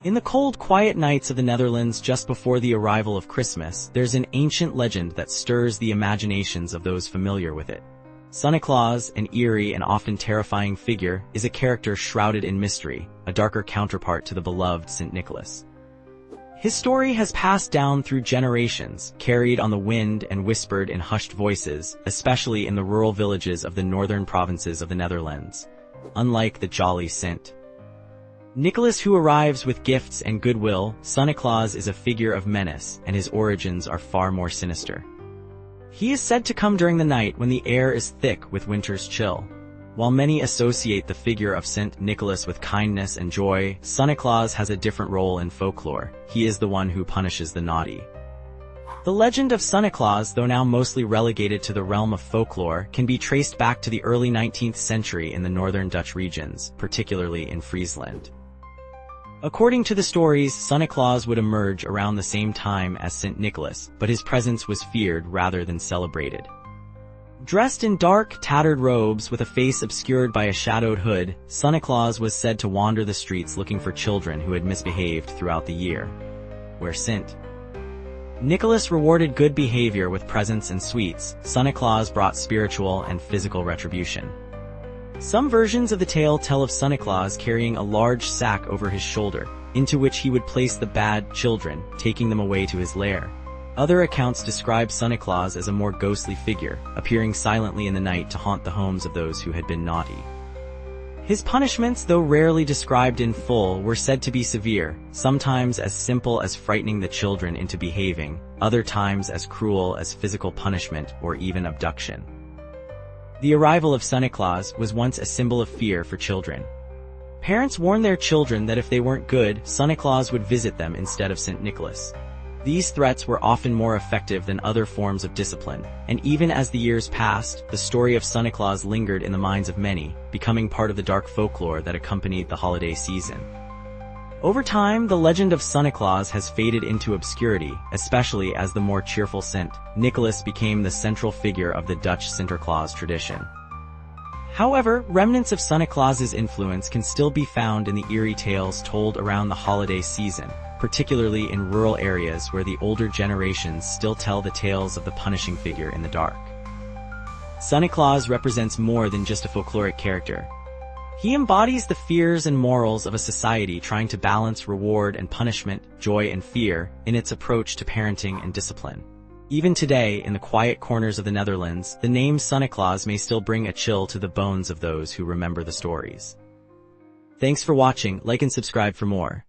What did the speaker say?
In the cold, quiet nights of the Netherlands just before the arrival of Christmas, there's an ancient legend that stirs the imaginations of those familiar with it. Sunneklaas, an eerie and often terrifying figure, is a character shrouded in mystery, a darker counterpart to the beloved St. Nicholas. His story has passed down through generations, carried on the wind and whispered in hushed voices, especially in the rural villages of the northern provinces of the Netherlands. Unlike the jolly St. Nicholas who arrives with gifts and goodwill, Sunneklaas is a figure of menace, and his origins are far more sinister. He is said to come during the night when the air is thick with winter's chill. While many associate the figure of St. Nicholas with kindness and joy, Sunneklaas has a different role in folklore. He is the one who punishes the naughty. The legend of Sunneklaas, though now mostly relegated to the realm of folklore, can be traced back to the early 19th century in the northern Dutch regions, particularly in Friesland. According to the stories, Sunneklaas would emerge around the same time as St. Nicholas, but his presence was feared rather than celebrated. Dressed in dark, tattered robes with a face obscured by a shadowed hood, Sunneklaas was said to wander the streets looking for children who had misbehaved throughout the year. Where St. Nicholas rewarded good behavior with presents and sweets, Sunneklaas brought spiritual and physical retribution. Some versions of the tale tell of Sunneklaas carrying a large sack over his shoulder, into which he would place the bad children, taking them away to his lair. Other accounts describe Sunneklaas as a more ghostly figure, appearing silently in the night to haunt the homes of those who had been naughty. His punishments, though rarely described in full, were said to be severe, sometimes as simple as frightening the children into behaving, other times as cruel as physical punishment or even abduction. The arrival of Sunneklaas was once a symbol of fear for children. Parents warned their children that if they weren't good, Sunneklaas would visit them instead of St. Nicholas. These threats were often more effective than other forms of discipline, and even as the years passed, the story of Sunneklaas lingered in the minds of many, becoming part of the dark folklore that accompanied the holiday season. Over time, the legend of Sunneklaas has faded into obscurity, especially as the more cheerful St. Nicholas became the central figure of the Dutch Sinterklaas tradition. However, remnants of Sunneklaas's influence can still be found in the eerie tales told around the holiday season, particularly in rural areas where the older generations still tell the tales of the punishing figure in the dark. Sunneklaas represents more than just a folkloric character. He embodies the fears and morals of a society trying to balance reward and punishment, joy and fear, in its approach to parenting and discipline. Even today, in the quiet corners of the Netherlands, the name Sunneklaas may still bring a chill to the bones of those who remember the stories. Thanks for watching, like and subscribe for more.